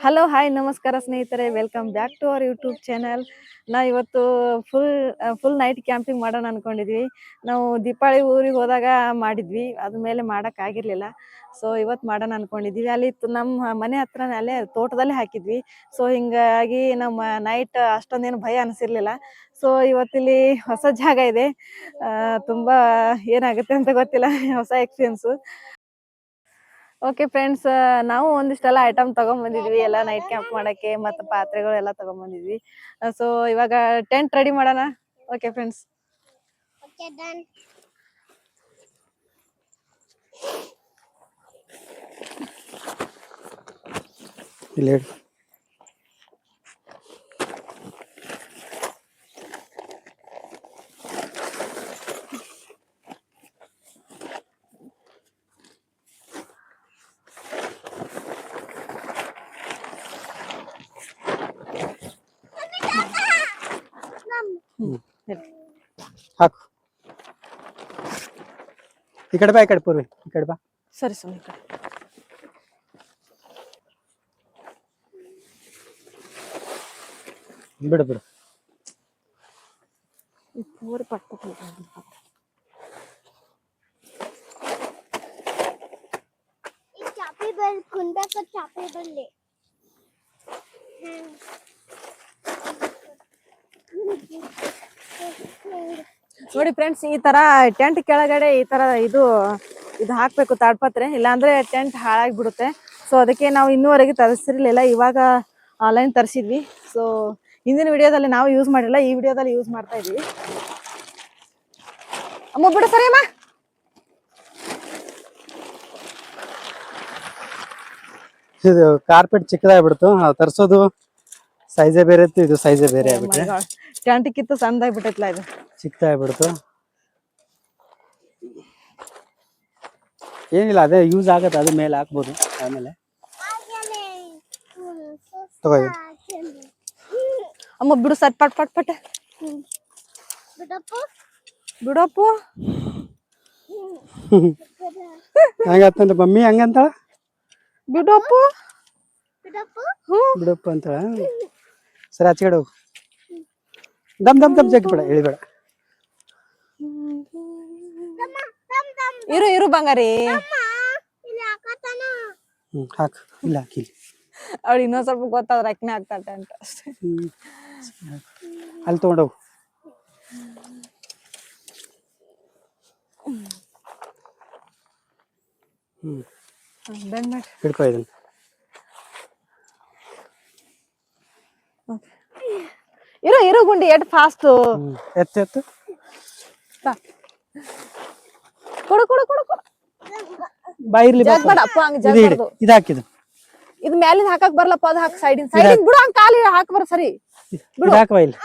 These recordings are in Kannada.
ಹಲೋ ಹಾಯ್ ನಮಸ್ಕಾರ ಸ್ನೇಹಿತರೆ, welcome back to our YouTube channel. ನಾವು ಇವತ್ತು ಫುಲ್ ನೈಟ್ ಕ್ಯಾಂಪಿಂಗ್ ಮಾಡೋಣ ಅನ್ಕೊಂಡಿದ್ವಿ. ನಾವು ದೀಪಾವಳಿ ಊರಿಗೆ ಹೋದಾಗ ಮಾಡಿದ್ವಿ, ಅದ್ಮೇಲೆ ಮಾಡೋಕ್ಕಾಗಿರ್ಲಿಲ್ಲ. ಸೊ ಇವತ್ತು ಮಾಡೋಣ ಅನ್ಕೊಂಡಿದ್ವಿ. ಅಲ್ಲಿ ನಮ್ಮ ಮನೆ ಹತ್ರ ಅಲ್ಲೇ ತೋಟದಲ್ಲೇ ಹಾಕಿದ್ವಿ. ಸೊ ಹಿಂಗಾಗಿ ನಮ್ಮ ನೈಟ್ ಅಷ್ಟೊಂದೇನು ಭಯ ಅನಿಸಿರ್ಲಿಲ್ಲ. ಸೊ ಇವತ್ತಿಲ್ಲಿ ಹೊಸ ಜಾಗ ಇದೆ, ತುಂಬ ಏನಾಗುತ್ತೆ ಅಂತ ಗೊತ್ತಿಲ್ಲ, ಹೊಸ ಎಕ್ಸ್ಪೀರಿಯನ್ಸು. ಓಕೆ ಫ್ರೆಂಡ್ಸ್, ನಾವು ಒಂದಿಷ್ಟೆಲ್ಲ ಐಟಮ್ ತಗೊಂಡ್ಬಂದಿದ್ವಿ ಎಲ್ಲ ನೈಟ್ ಕ್ಯಾಂಪ್ ಮಾಡಕ್ಕೆ, ಮತ್ತು ಪಾತ್ರೆಗಳು ಎಲ್ಲ ತಗೊಂಡ್ಬಂದಿದ್ವಿ. ಸೊ ಇವಾಗ ಟೆಂಟ್ ರೆಡಿ ಮಾಡೋಣ. ಓಕೆ ಫ್ರೆಂಡ್ಸ್, ಇಲ್ಲಿ ಹಾಕು. ಈ ಕಡೆ ಬಾ, ಈ ಕಡೆ ಪೂರ್ವಿ, ಈ ಕಡೆ ಬಾ. ಸರಿ ಸುಮ್ಮನೆ ಈ ಕಡೆ. ಬಿಡು ಬಿಡು. ಪೂರ್ ಪಟ್ಟು ನೋಡಿ ಫ್ರೆಂಡ್ಸ್, ಈ ತರ ಟೆಂಟ್ ಕೆಳಗಡೆ ಈ ತರ ಇದು ಹಾಕ್ಬೇಕು ತಾಡ್ಪತ್ರೆ, ಇಲ್ಲಾಂದ್ರೆ ಟೆಂಟ್ ಹಾಳಾಗಿ ಬಿಡುತ್ತೆ. ಸೊ ಅದಕ್ಕೆ ನಾವು ಇನ್ನೂವರೆಗೆ ತರಿಸಿರ್ಲಿಲ್ಲ, ಇವಾಗ ಆನ್ಲೈನ್ ತರಿಸಿದ್ವಿ. ಸೊ ಹಿಂದಿನ ವಿಡಿಯೋದಲ್ಲಿ ನಾವು ಯೂಸ್ ಮಾಡಿಲ್ಲ, ಈ ವಿಡಿಯೋದಲ್ಲಿ ಯೂಸ್ ಮಾಡ್ತಾ ಇದೀವಿ. ಅಮ್ಮ ಬಿಡು, ಸರಿ ಅಮ್ಮ. ಇದು ಕಾರ್ಪೆಟ್ ಚಿಕ್ಕದಾಗ್ಬಿಡ್ತು, ತರ್ಸೋದು ಸೈಜೇ ಬೇರೆ ಇತ್ತು, ಇದು ಸೈಜೇ ಬೇರೆ ಆಗ್ಬಿಟ್ರೆ ಟೆಂಟ್ ಕಿತ್ತು ಸಣ್ಣದಾಗ್ಬಿಟ್ಟೈತ್ಲ, ಇದು ಚಿಕ್ಕದಾಗ್ಬಿಡ್ತು. ಏನಿಲ್ಲ, ಅದೇ ಯೂಸ್ ಆಗತ್ತೆ, ಅದ್ರ ಮೇಲೆ ಹಾಕ್ಬೋದು. ಆಮೇಲೆ ತಗೋ, ಅಮ್ಮ ಬಿಡು, ಸಟ್ ಪಟ್ ಪಟ್ ಪಟ್ ಬಿಡಪ್ಪು. ಹಂಗತ್ತಂದ್ರೆ ಮಮ್ಮಿ ಹಂಗಂತಾಳ, ಬಿಡಪ್ಪು ಬಿಡಪ್ಪ ಅಂತಾಳ. ಸರಿ, ಆಚೆ ಕಡೆ ಹೋಗು. ದಮ್ ದಮ್ ದಮ್ ಜಗ್ಗಿ ಬೇಡ, ಇಳಿಬೇಡ. ಇರು ಬಂಗಾರಿ, ಹಾಕು. ಇಲ್ಲ ಹಾಕಿ, ಅವಳು ಇನ್ನೊಂದ್ ಸ್ವಲ್ಪ ಗೊತ್ತಾದ್ರೆ ಅಕ್ನೆ ಆಗ್ತಾಳೆ ಟೆಂಟ್ ಅಷ್ಟೇ. ಅಲ್ಲಿ ತಗೊಂಡೋಗು. ಹಿಡ್ಕೊ ಇದನ್ನ. ಇರು ಗುಂಡಿ, ಎಟ್ ಫಾಸ್ಟ್ ಎತ್ತು. ಕೊಡು ಬಾ, ಇರ್ಲಿ. ಜಗ್ಬೇಡಪ್ಪ, ಹಂಗ ಜಗ್ಬಾರ್ದು. ಇದು ಹಾಕಿದು, ಇದು ಮ್ಯಾಲಿಂದ ಹಾಕಕ್ ಬರಲ್ಲಪ್ಪ, ಅದು ಹಾಕಿ ಸೈಡಿನ ಬಿಡು. ಹಂಗ ಕಾಲಿ ಹಾಕ್ ಬರ, ಸರಿ ಇದು ಹಾಕುವ. ಇಲ್ಲಿ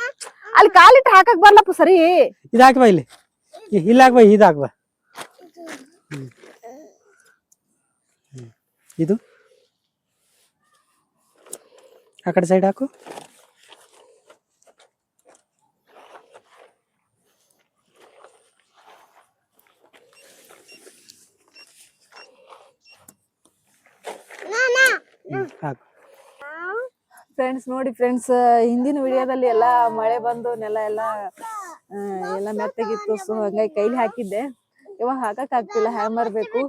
ಅಲ್ಲಿ ಕಾಲಿಟ್ಟು ಹಾಕಕ್ ಬರ್ಲಪ್ಪ, ಸರಿ. ಇದು ಹಾಕುವ, ಇಲ್ಲಿ ಹಾಕುವ, ಇದು ಹಾಕುವ. ಇದು ಆ ಕಡೆ ಸೈಡ್ ಹಾಕು. ಫ್ರೆಂಡ್ಸ್ ನೋಡಿ ಫ್ರೆಂಡ್ಸ್, ಹಿಂದಿನ ವಿಡಿಯೋದಲ್ಲಿ ಎಲ್ಲ ಮಳೆ ಬಂದು ನೆಲ ಎಲ್ಲ ಮೆತ್ತಗಿತ್ತು. ಸೊ ಹಂಗಾಗಿ ಕೈಲಿ ಹಾಕಿದ್ದೆ, ಇವಾಗ ಹಾಕಕ್ ಆಗ್ತಿಲ್ಲ, ಹ್ಯಾಮರ್ ಬೇಕು.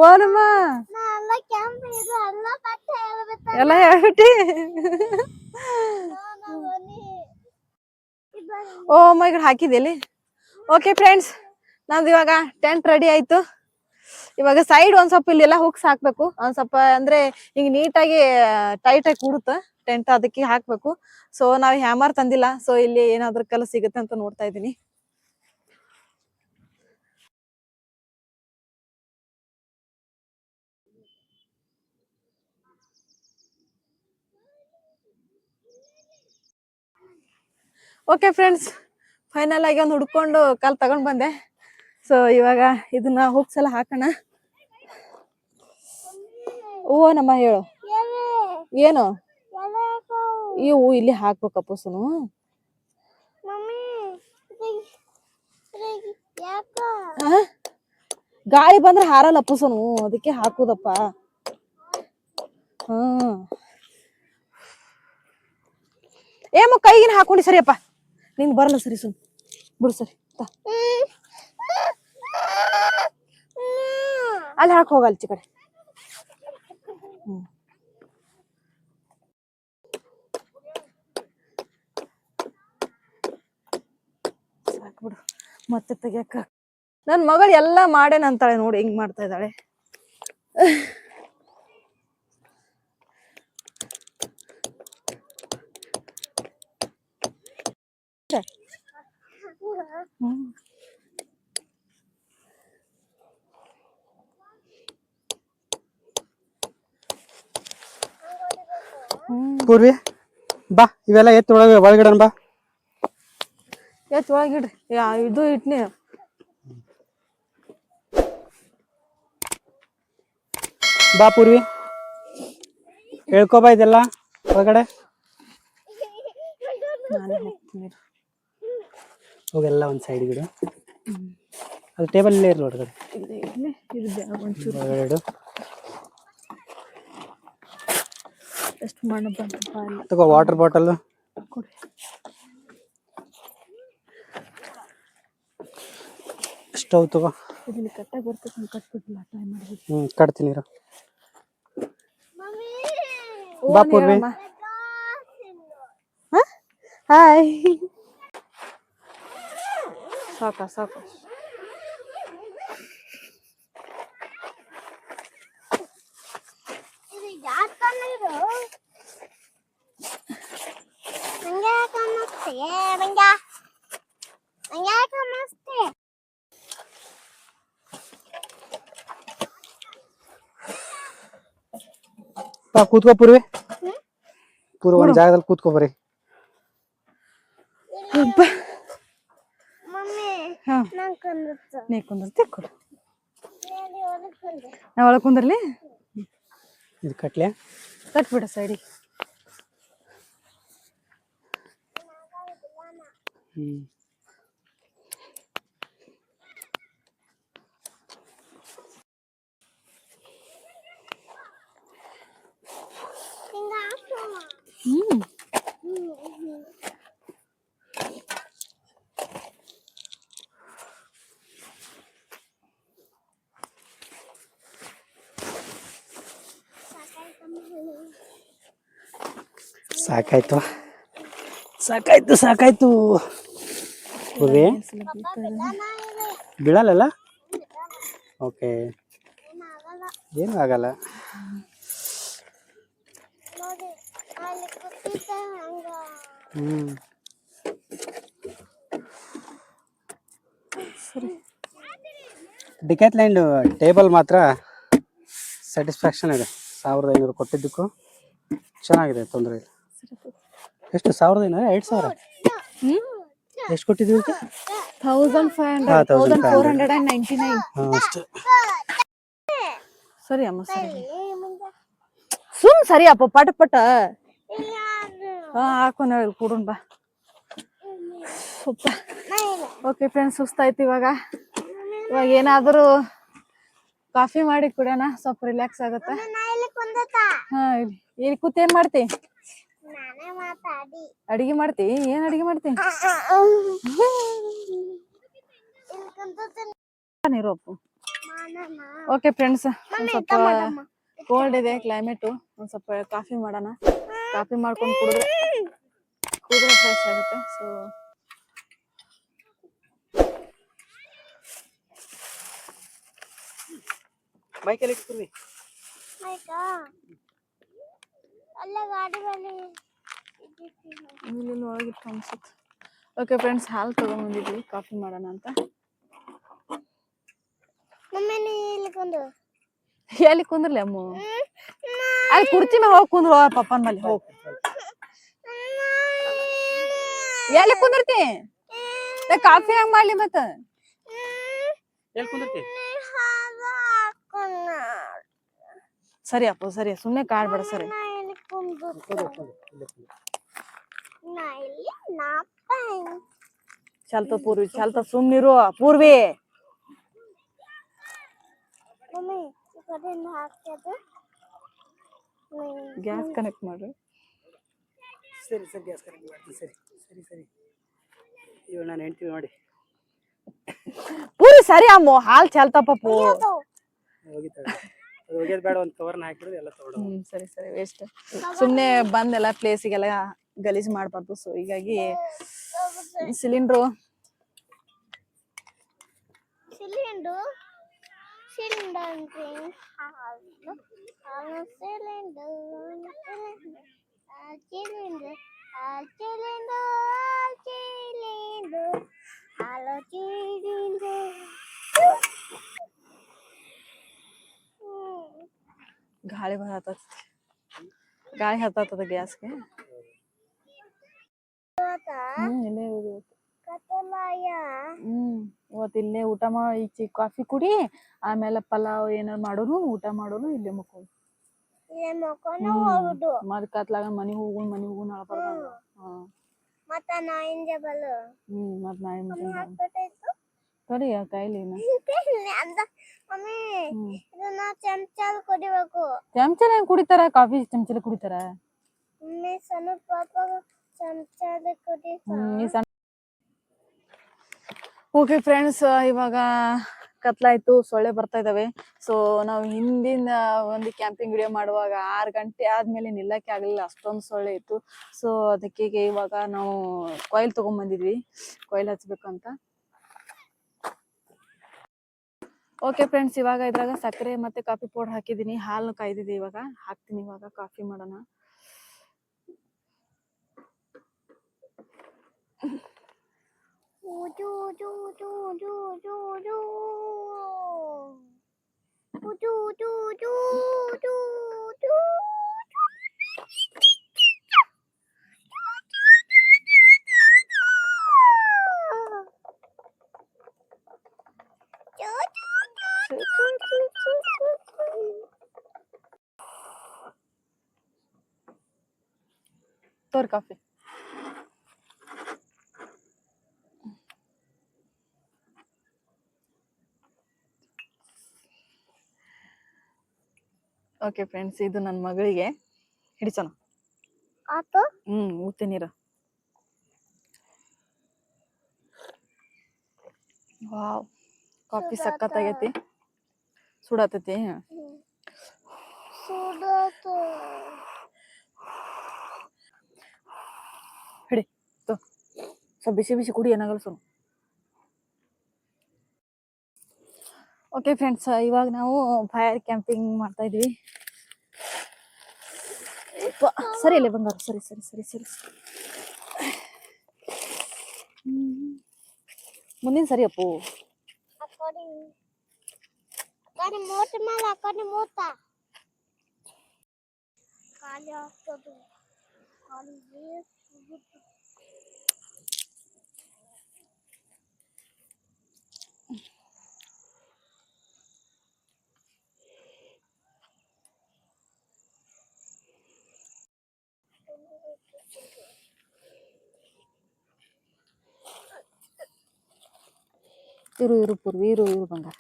ಓನಮ್ಮ ಎಲ್ಲ ಹೇಳ್ಬಿಟ್ಟಿ. ಓ ಮೈ ಗಾಡ್, ಹಾಕಿದ್ಯಲ್ಲಿ. ಓಕೆ ಫ್ರೆಂಡ್ಸ್, ನಮ್ದು ಇವಾಗ ಟೆಂಟ್ ರೆಡಿ ಆಯ್ತು. ಇವಾಗ ಸೈಡ್ ಒಂದ್ ಸ್ವಲ್ಪ ಇಲ್ಲೆಲ್ಲ ಹುಕ್ಸ್ ಹಾಕ್ಬೇಕು, ಒಂದ್ ಸ್ವಲ್ಪ ಅಂದ್ರೆ ಹಿಂಗ್ ನೀಟಾಗಿ ಟೈಟ್ ಆಗಿ ಕೂಡುತ್ತ ಟೆಂಟ್, ಅದಕ್ಕೆ ಹಾಕ್ಬೇಕು. ಸೊ ನಾವ್ ಹ್ಯಾಮರ್ ತಂದಿಲ್ಲ, ಸೊ ಇಲ್ಲಿ ಏನಾದ್ರು ಕಲ್ಲು ಸಿಗುತ್ತೆ ಅಂತ ನೋಡ್ತಾ ಇದೀನಿ. ಓಕೆ ಫ್ರೆಂಡ್ಸ್, ಫೈನಲ್ ಆಗಿ ಒಂದು ಹುಡ್ಕೊಂಡು ಕಲ್ ತಗೊಂಡ್ ಬಂದೆ. ಸೊ ಇವಾಗ ಇದನ್ನ ಹುಕ್ಸ್ ಎಲ್ಲ ಹಾಕೋಣ. ಓ ನಮ್ಮ ಹೇಳು ಏನು ಇವು ಇಲ್ಲಿ ಹಾಕ್ಬೇಕಪ್ಪ ಸುನು. ಗಾಳಿ ಬಂದ್ರೆ ಹಾರಲ್ಲ ಅಪ್ಪಸನು, ಅದಕ್ಕೆ ಹಾಕುದಪ್ಪ. ಹ್ಮ್ ಏಮ ಕೈಗಿನ ಹಾಕೊಂಡಿ ಸರಿಯಪ್ಪ, ನಿಂಗ್ ಬರಲ್ಲ ಸರಿ ಸುಮ್ ಬಿಡು ಸರಿ. ಅಲ್ಲಿ ಹಾಕ್ ಹೋಗಲ್ಲ ಚಿ ಕಡೆ. ಸಾಕ್ಬಿಡು ಮತ್ತೆ ತೆಗಿಯಕ್ಕ. ನನ್ ಮಗಳು ಎಲ್ಲಾ ಮಾಡೇನಂತಾಳೆ ನೋಡಿ, ಹಿಂಗ್ ಮಾಡ್ತಾ ಇದ್ದಾಳೆ. ಪೂರ್ವಿ ಬಾ, ಇವೆಲ್ಲ ಎತ್ತಿ ಒಳಗಡೆ ಬಾ. ಎತ್ ಒಳಗಿಡ್ರಿ, ಇದು ಇಟ್ನಿ. ಬಾ ಪೂರ್ವಿ, ಹೇಳ್ಕೊಬಾ ಇದೆಲ್ಲ ಒಳಗಡೆ. ನಾನೇ ಹೋಗ್ತೀನಿ ಹೋಗೆಲ್ಲ ಒಂದ್ ಸೈಡ್ ಗಿಡ, ಅದು ಟೇಬಲ್ ಇಲ್ಲೇ ಇರ್ಲಿ ಹೊರಗಡೆ. ಹೊರಗಡೆ ಎಷ್ಟು ಮಣ್ಣು ಬಂತಪ್ಪ. ತಗೋ ವಾಟರ್ ಬಾಟಲ್ ಕೊಡಿ. ಸ್ಟವ್ ತಗೋ. ಇಲ್ಲಿ ಕಟ್ಟಾಗಿ ಬರ್ತದೆ, ಕಟ್ಬಿಟ್ಟಿಲ್ಲ, ಟ್ರೈ ಮಾಡಿ. ಕಟ್ತೀನಿ ಇರು. ಬಾ ಪೂರ್ವಿ. ಹಾಯ್. ಸಾಕ ಸಾಕು. ಬಾ ಕೂತ್ಕೋ ಪೂರ್ವಿ. ಪೂರ್ವ ಒಂದ್ ಜಾಗದಲ್ಲಿ ಕೂತ್ಕೋ ಬರೀ. ನೀ ಕುಂದಿರ್ತಿ ಕೊಡು. ನಾ ಒಳಗ್ ಕುಂದಿರ್ಲಿ. ಇದು ಕಟ್ಲೆ ಕಟ್ಬಿಡ ಸೈಡಿಗೆ. ಸಾಕಾಯ್ತು ಸಾಕಾಯ್ತು ಸಾಕಾಯ್ತು. ಬೀಳಲ್ಲ. ಓಕೆ, ಏನು ಆಗಲ್ಲ. ಡಿಕ್ಯಾಥ್ಲ್ಯಾಂಡ್ ಟೇಬಲ್ ಮಾತ್ರ ಸ್ಯಾಟಿಸ್ಫ್ಯಾಕ್ಷನ್ ಇದೆ. 1500 ಕೊಟ್ಟಿದ್ದಕ್ಕೂ ಚೆನ್ನಾಗಿದೆ, ತೊಂದರೆ ಇಲ್ಲ. ಎಷ್ಟು 1500 2000 ಎಷ್ಟು ಕೊಟ್ಟಿದ್ವಿ? 1599 ಅಷ್ಟೇ. ಸರಿ ಅಮ್ಮ ಸರಿ. ಸರಿ ಅಪ್ಪ ಪಟ ಪಟ ಹಾಕೋಣ ಕೊಡೋಣ ಬಾ. ಓಕೆ ಫ್ರೆಂಡ್ಸ್, ಸುಸ್ತಾಯ್ತು. ಇವಾಗ ಏನಾದರೂ ಕಾಫಿ ಮಾಡಿ ಕುಡಿಯೋಣ, ಸ್ವಲ್ಪ ರಿಲ್ಯಾಕ್ಸ್ ಆಗುತ್ತೆ. ಹಾ ಇಲ್ಲಿ ಕೂತ್ ಏನ್ ಮಾಡ್ತಿ? ಅಡಿಗೆ ಮಾಡ್ತಿ? ಏನ್ ಅಡಿಗೆ ಮಾಡ್ತಿ? ಓಕೆ ಫ್ರೆಂಡ್ಸ್, ಒಂದ್ ಸ್ವಲ್ಪ ಕೋಲ್ಡ್ ಇದೆ ಕ್ಲೈಮೇಟು, ಒಂದ್ ಸ್ವಲ್ಪ ಕಾಫಿ ಮಾಡೋಣ. ಕಾಫಿ ಮಾಡ್ಕೊಂಡು ಕುಡಿದ್ರೆ ಫ್ರೆಶ್ ಆಗುತ್ತೆ. ಸೊ ಬೈಕಲ್ಲಿ ಇಟ್ಕೊರಿ. ಇಲ್ಲಿ ಒಳಗಿಟ್ಟು ಅನ್ಸುತ್ತೆ. ಓಕೆ ಫ್ರೆಂಡ್ಸ್, ಹಾಲು ತಗೊಂಡ್ಬಂದಿದ್ವಿ ಕಾಫಿ ಮಾಡೋಣ ಅಂತ. ಎಲ್ಲಿ ಕುಂದ್ರಲಿ ಅಮ್ಮ? ಅಲ್ಲಿ ಕುರ್ಚಿ ಮೇಲೆ ಹೋಗಿ ಕುಂದ್ರು ಪಪ್ಪನ ಮೇಲೆ ಹೋಗಿ. ಎಲ್ಲಿ ಕುಂದಿರ್ತಿ? ಕಾಫಿ ಹೆಂಗ್ ಮಾಡ್ಲಿ ಮತ್ತ? ಎಲ್ಲಿ ಕುಂದಿರ್ತಿ? ಸರಿ ಅಪ್ಪ ಸರಿ, ಸುಮ್ನೆ ಕಾಡ್ಬೇಡ. ಸರಿ ಚಲ್ತ ಪೂರ್ವಿ, ಚಲ್ತ ಸುಮ್ನಿರು ಪೂರ್ವಿ. ಗ್ಯಾಸ್ ಕನೆಕ್ಟ್ ಮಾಡ್ರಿ. ಸರಿ ಸರಿ, ಗ್ಯಾಸ್ ಕನೆಕ್ಟ್ ಮಾಡ್ತೀನಿ. ಸರಿ ಸರಿ ಸರಿ, ಇವಾಗ ನಾನು ಹೆಂಡ್ತೀವಿ ನೋಡಿ. ಪೂರಿ ಸರಿ ಅಮ್ಮ, ಹಾಲ್ ಚಲ್ತಪ್ಪ ಪೂ. ಹೋಗಿತ್ತಾಳೆ ಅದು ಹೋಗ್ಯದ ಬೇಡ, ಒಂದು ಕವರ್ನ ಹಾಕಿರೋದು ಎಲ್ಲ ತಗೊಂಡು. ಸರಿ ಸರಿ, ವೇಸ್ಟ್. ಸುಮ್ನೆ ಬಂದೆಲ್ಲ ಪ್ಲೇಸಿಗೆಲ್ಲ ಗಲೀಜ್ ಮಾಡ್ಬಾರ್ದು. ಸೊ ಹೀಗಾಗಿ ಸಿಲಿಂಡ್ರು ಗಾಳಿ ಬರತ್ತ, ಗಾಳಿ ಹತ್ತದ ಗ್ಯಾಸ್ಗೆ. ಇಲ್ಲೇ ಇವತ್ತು ಇಲ್ಲೇ ಊಟ ಮಾಡಿ ಈಚೆ ಕಾಫಿ ಕುಡಿ, ಆಮೇಲೆ ಪಲಾವ್ ಏನಾರು ಮಾಡೋನು, ಊಟ ಮಾಡೋನು, ಇಲ್ಲೇ ಮಕ್ಕೋದು. ಮತ್ ಕತ್ಲಾಗ ಮನಿ ಹೋಗು ಅಳ್ಬಾರ್ದು. ಮತ್ ನಾಯಿ ತಡಿ ಕೈಲಿ ಚಮಚಲ ಹೆಂಗ್ ಕುಡಿತಾರ? ಕಾಫಿ ಚಮಚಲ ಕುಡಿತಾರ? ಓಕೆ ಫ್ರೆಂಡ್ಸ್, ಇವಾಗ ಕತ್ಲಾಯ್ತು, ಸೊಳ್ಳೆ ಬರ್ತಾ ಇದಾವೆ. ಸೊ ನಾವು ಹಿಂದಿನ ಒಂದು ಕ್ಯಾಂಪಿಂಗ್ ವಿಡಿಯೋ ಮಾಡುವಾಗ 6 ಗಂಟೆ ಆದ್ಮೇಲೆ ನಿಲ್ಲಕ್ಕೆ ಆಗಲಿಲ್ಲ, ಅಷ್ಟೊಂದು ಸೊಳ್ಳೆ ಇತ್ತು. ಸೊ ಅದಕ್ಕೆ ಇವಾಗ ನಾವು ಕೊಯ್ಲ್ ತಗೊಂಡ್ಬಂದಿದ್ವಿ, ಕೊಯ್ಲ್ ಹಚ್ಬೇಕಂತ. ಓಕೆ ಫ್ರೆಂಡ್ಸ್, ಇವಾಗ ಇದ್ರಾಗ ಸಕ್ಕರೆ ಮತ್ತೆ ಕಾಫಿ ಪೌಡರ್ ಹಾಕಿದೀನಿ, ಹಾಲು ಕಾಯ್ದಿದೆ, ಇವಾಗ ಹಾಕ್ತೀನಿ. ಇವಾಗ ಕಾಫಿ ಮಾಡೋಣ. ತೋರ್ ಕಾಫಿ. ಓಕೆ ಫ್ರೆಂಡ್ಸ್, ಇದು ನನ್ನ ಮಗಳಿಗೆ ಹಿಡಿಸೋಣ. ಊತಿ ನೀರು. ವಾವ್, ಕಾಫಿ ಸಕ್ಕತ್ತಾಗೈತಿ. ಸುಡತೈತಿ. ಹಿಡಿ, ಸ್ವಲ್ಪ ಬಿಸಿ ಬಿಸಿ ಕುಡಿ, ಏನಾಗಲ್ಲ ಸುಮ್. ಓಕೆ ಫ್ರೆಂಡ್ಸ್, ಇವಾಗ ನಾವು ಫೈರ್ ಕ್ಯಾಂಪಿಂಗ್ ಮಾಡ್ತಾ ಇದೀವಿ. ಸರಿ ಇಲ್ಲ ಬಂಗಾರ, ಸರಿ ಸರಿ ಸರಿ ಸರಿ. ಮುಂದಿನ ಸರಿ ಅಪ್ಪು. ಇರು ಪೂರ್ವಿ, ಇರು ಬಂಗಾರ.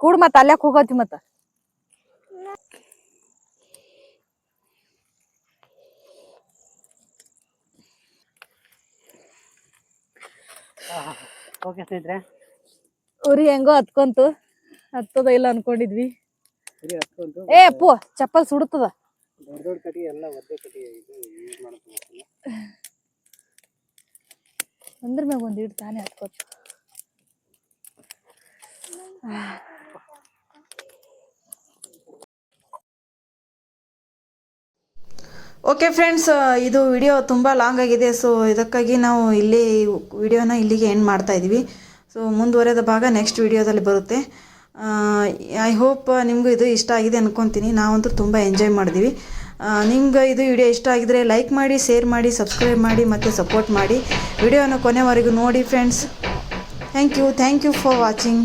ಕೂಡ್ ಮತ್ತ ಅಲ್ಯಾಕ್ ಹೋಗತಿ ಮತ್ತ. ಓಕೆ ಸ್ನೇಹಿತರೆ, ಉರಿ ಹೆಂಗೋ ಹತ್ಕೊಂತು. ಹತ್ತದ ಇಲ್ಲ ಅನ್ಕೊಂಡಿದ್ವಿ. ಸರಿ ಹತ್ತೊಂದು ಏ ಅಪ್ಪು ಚಪ್ಪಲ್ ಸುಡುತ್ತದ. ದೊಡ್ಡ ದೊಡ್ಡ ಕಟ್ಟಿಗೆ ಎಲ್ಲ ಒದ್ದೆ ಕಟ್ಟಿಗೆ ಇದು ಯೂಸ್ ಮಾಡ್ತೀನಿ. ಅಂದ್ರ ಮ್ಯಾಗ ಒಂದ್ ಇಟ್ಟು ತಾನೇ ಹತ್ಕೋತ. ಓಕೆ ಫ್ರೆಂಡ್ಸ್, ಇದು ವಿಡಿಯೋ ತುಂಬ ಲಾಂಗ್ ಆಗಿದೆ. ಸೊ ಇದಕ್ಕಾಗಿ ನಾವು ಇಲ್ಲಿ ವಿಡಿಯೋನ ಇಲ್ಲಿಗೆ ಎಂಡ್ ಮಾಡ್ತಾ ಇದ್ದೀವಿ. ಸೊ ಮುಂದುವರೆದ ಭಾಗ ನೆಕ್ಸ್ಟ್ ವಿಡಿಯೋದಲ್ಲಿ ಬರುತ್ತೆ. ಐ ಹೋಪ್ ನಿಮಗೂ ಇದು ಇಷ್ಟ ಆಗಿದೆ ಅಂದ್ಕೊತೀನಿ. ನಾವಂತೂ ತುಂಬ ಎಂಜಾಯ್ ಮಾಡಿದ್ವಿ. ನಿಮ್ಗೆ ಇದು ವಿಡಿಯೋ ಇಷ್ಟ ಆಗಿದ್ರೆ ಲೈಕ್ ಮಾಡಿ, ಶೇರ್ ಮಾಡಿ, ಸಬ್ಸ್ಕ್ರೈಬ್ ಮಾಡಿ ಮತ್ತು ಸಪೋರ್ಟ್ ಮಾಡಿ. ವಿಡಿಯೋನ ಕೊನೆವರೆಗೂ ನೋಡಿ friends. Thank you for watching.